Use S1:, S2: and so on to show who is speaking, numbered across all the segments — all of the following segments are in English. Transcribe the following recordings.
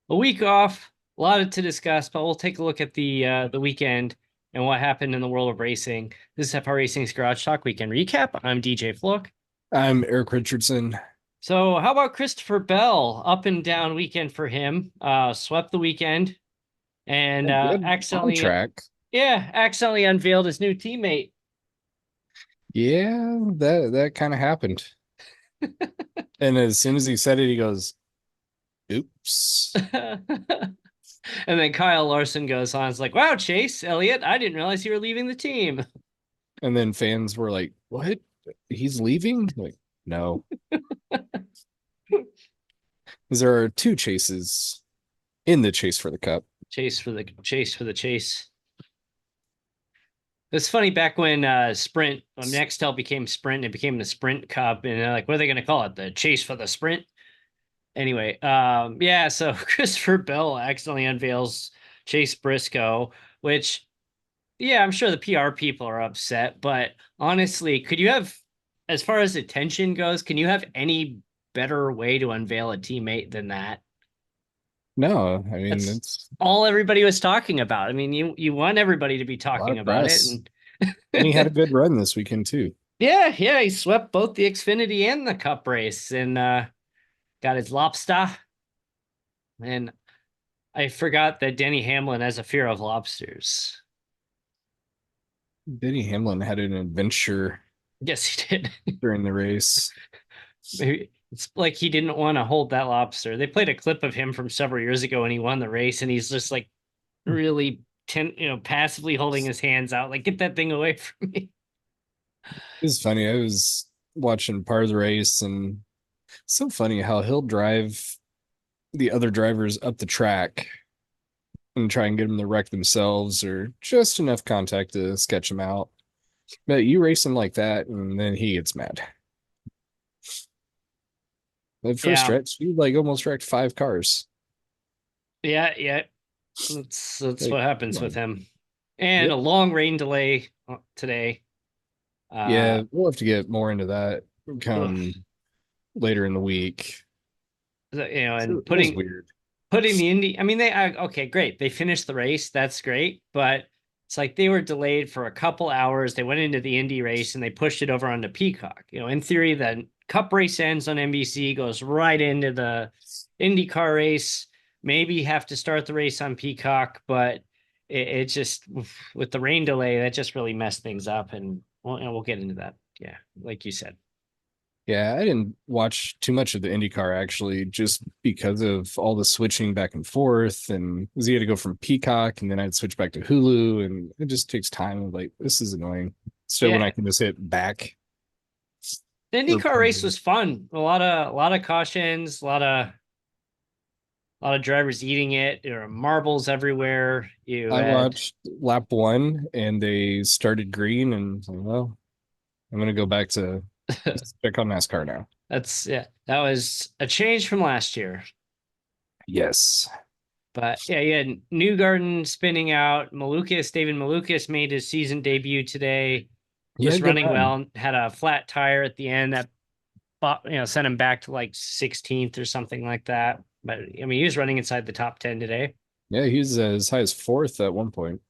S1: a week off, a lot to discuss, but we'll take a look at the weekend and what happened in the world of racing. This is F1 Racing's Garage Talk Weekend Recap. I'm DJ Flook.
S2: I'm Eric Richardson.
S1: So, how about Christopher Bell? Up and down weekend for him. Swept the weekend and
S2: Good on
S1: accidentally,
S2: track.
S1: yeah, accidentally unveiled his new teammate.
S2: Yeah, that kind of happened. And as soon as he said it, he goes, "Oops."
S1: And then Kyle Larson goes on. It's like, wow, Chase Elliott, I didn't realize you were leaving the team.
S2: And then fans were like, "What? He's leaving?" Like, no. Because there are two chases in the chase for the cup.
S1: Chase for the chase for the chase. It's funny back when Sprint, when Nextel became Sprint, it became the Sprint Cup, and they're like, what are they going to call it? The Chase for the Sprint? Anyway, yeah, so Christopher Bell accidentally unveils Chase Briscoe, which, yeah, I'm sure the PR people are upset, but honestly, could you have, as far as attention goes, can you have any better way to unveil a teammate than that?
S2: No, I mean,
S1: That's
S2: it's
S1: all everybody was talking about. I mean, you want everybody to be
S2: a lot
S1: talking
S2: of
S1: about it,
S2: press.
S1: and
S2: And he had a good run this weekend, too.
S1: yeah, he swept both the Xfinity and the Cup race, and got his lobster. And I forgot that Denny Hamlin has a fear of lobsters.
S2: Denny Hamlin had an adventure
S1: Yes, he did.
S2: during the race.
S1: Maybe it's like he didn't want to hold that lobster. They played a clip of him from several years ago when he won the race, and he's just like really passively holding his hands out, like get that thing away from me.
S2: It's funny. I was watching part of the race, and so funny how he'll drive the other drivers up the track and try and get them to wreck themselves or just enough contact to sketch them out. But you race him like that, and then he gets mad. The first
S1: Yeah,
S2: stretch, you like almost wrecked five cars.
S1: yeah. That's
S2: Like,
S1: what
S2: come
S1: happens with
S2: on.
S1: him. And a
S2: Yep.
S1: long rain delay today.
S2: Yeah,
S1: Uh,
S2: we'll have to get more into that
S1: ugh.
S2: come later in the week.
S1: And
S2: It was
S1: putting
S2: weird.
S1: putting the Indy. I mean, they okay, great. They finished the race. That's great, but it's like they were delayed for a couple hours. They went into the Indy race and they pushed it over onto Peacock. In theory, the Cup race ends on NBC, goes right into the IndyCar race. Maybe have to start the race on Peacock, but it just with the rain delay that just really messed things up. And we'll get into that. Yeah, like you said.
S2: Yeah, I didn't watch too much of the IndyCar actually, just because of all the switching back and forth, and because you had to go from Peacock, and then I'd switch back to Hulu, and it just takes time. I'm like, this is annoying. So when
S1: Yeah,
S2: I can just hit back
S1: the
S2: or
S1: IndyCar race was fun. A lot of cautions, a lot of drivers eating it. There are marbles everywhere. You
S2: I
S1: had
S2: watched lap one, and they started green, and I was like, well, I'm gonna go back to check on NASCAR now.
S1: that's yeah, that was a change from last year.
S2: Yes.
S1: But yeah, you had Newgarden spinning out. David Malukas made his season debut today.
S2: Yeah,
S1: Was
S2: good
S1: running
S2: run.
S1: well. Had a flat tire at the end that sent him back to like 16th or something like that. But I mean, he was running inside the top 10 today.
S2: Yeah, he was as high as fourth at one point.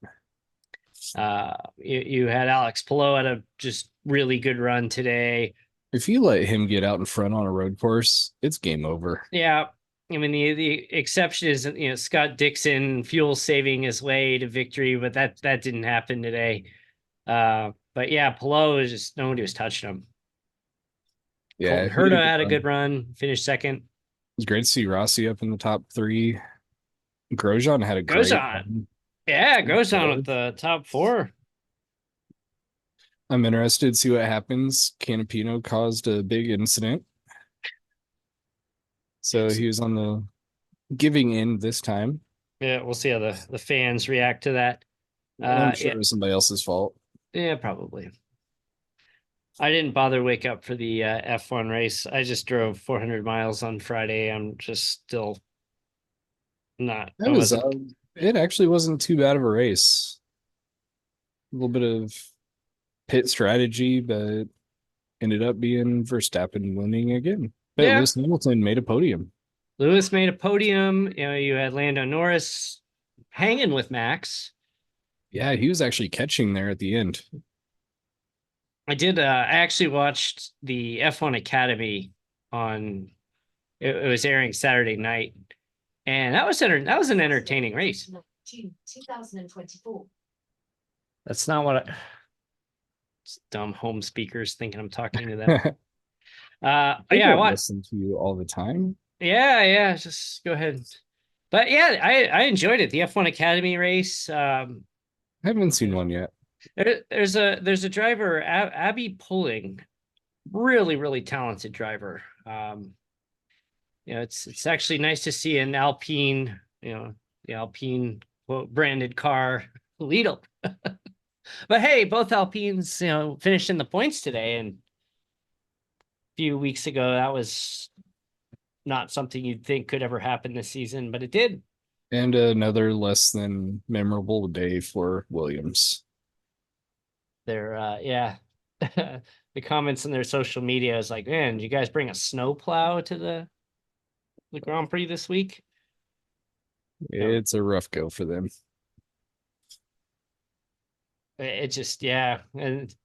S1: You had Alex Palou had a just really good run today.
S2: If you let him get out in front on a road course, it's game over.
S1: Yeah, I mean the exception is Scott Dixon fuel saving his way to victory, but that didn't happen today. But yeah, Palou is just nobody was touching him.
S2: Yeah,
S1: Colton
S2: he had a
S1: Herta
S2: good
S1: had a good
S2: run.
S1: run, finished second.
S2: It's great to see Rossi up in the top three. Grosjean had a
S1: Goes
S2: great
S1: on,
S2: run.
S1: yeah, goes on with
S2: Fourth.
S1: the top four.
S2: I'm interested to see what happens. Canapino caused a big incident, so he was on the giving end this time.
S1: Yeah, we'll see how the fans react to that.
S2: And I'm sure
S1: Yeah,
S2: it was somebody else's fault.
S1: yeah, probably. I didn't bother wake up for the F1 race. I just drove 400 miles on Friday. I'm just still not.
S2: That
S1: I
S2: was
S1: wasn't.
S2: it actually wasn't too bad of a race. A little bit of pit strategy, but ended up being Verstappen winning again. But
S1: Yeah,
S2: Lewis Hamilton made a podium.
S1: Lewis made a podium. You know, you had Lando Norris hanging with Max.
S2: Yeah, he was actually catching there at the end.
S1: I actually watched the F1 Academy on it was airing Saturday night, and that was an entertaining race. June 2024. That's not what dumb home speakers thinking I'm talking to them.
S2: They
S1: Yeah, I
S2: don't
S1: want.
S2: listen to you all the time.
S1: Yeah, just go ahead. But yeah, I enjoyed it. The F1 Academy race.
S2: I haven't seen one yet.
S1: There's a driver, Abby Pulling, really talented driver. You know, it's actually nice to see an Alpine, you know, the Alpine quote, branded car lead up. But hey, both Alpines, you know, finished in the points today, and a few weeks ago that was not something you'd think could ever happen this season, but it did.
S2: And another less than memorable day for Williams.
S1: They're yeah. The comments in their social media is like, man, did you guys bring a snow plow to the Grand Prix this week? No,
S2: It's a rough go for them.
S1: it just yeah, and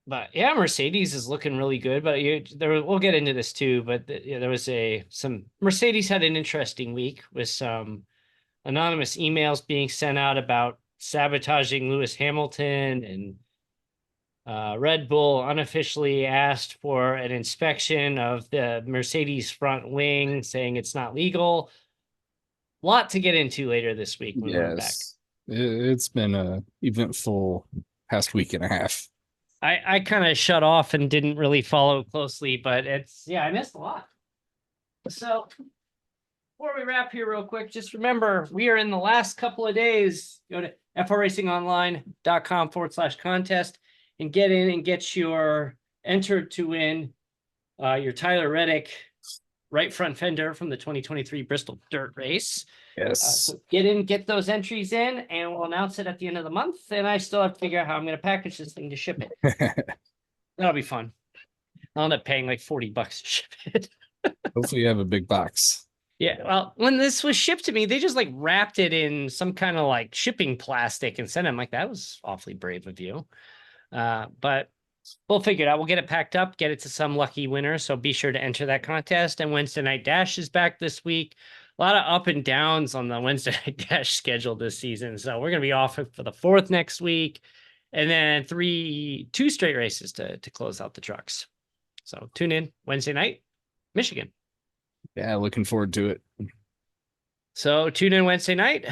S1: but yeah, Mercedes is looking really good. But we'll get into this too. But yeah, there was some Mercedes had an interesting week with some anonymous emails being sent out about sabotaging Lewis Hamilton, and Red Bull unofficially asked for an inspection of the Mercedes front wing, saying it's not legal. Lot to get into later this week when we're back.
S2: Yes. It's been a eventful past week and a half.
S1: I kind of shut off and didn't really follow closely, but yeah, I missed a lot. So before we wrap here real quick, just remember we are in the last couple of days. Go to frracingonline.com/contest and get in and get your entered to win your Tyler Reddick right front fender from the 2023 Bristol Dirt Race.
S2: Yes.
S1: So get in, get those entries in, and we'll announce it at the end of the month. And I still have to figure out how I'm going to package this thing to ship it. That'll be fun. I'll end up paying like $40 to ship it.
S2: Hopefully you have a big box.
S1: Yeah, well, when this was shipped to me, they just like wrapped it in some kind of like shipping plastic and sent it. I'm like, that was awfully brave of you. But we'll figure it out. We'll get it packed up, get it to some lucky winner. So be sure to enter that contest. And Wednesday Night Dash is back this week. A lot of up and downs on the Wednesday Night Dash schedule this season. So we're going to be off for the 4th next week. And then 2 straight races to close out the trucks. So tune in Wednesday night, Michigan.
S2: Yeah, looking forward to it.
S1: So tune in Wednesday night,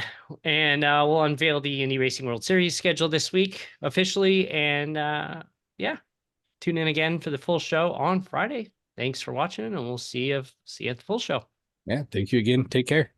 S1: and we'll unveil the Indy Racing World Series schedule this week officially. And yeah, tune in again for the full show on Friday. Thanks for watching, and we'll see you at the full show.
S2: Yeah, thank you again. Take care.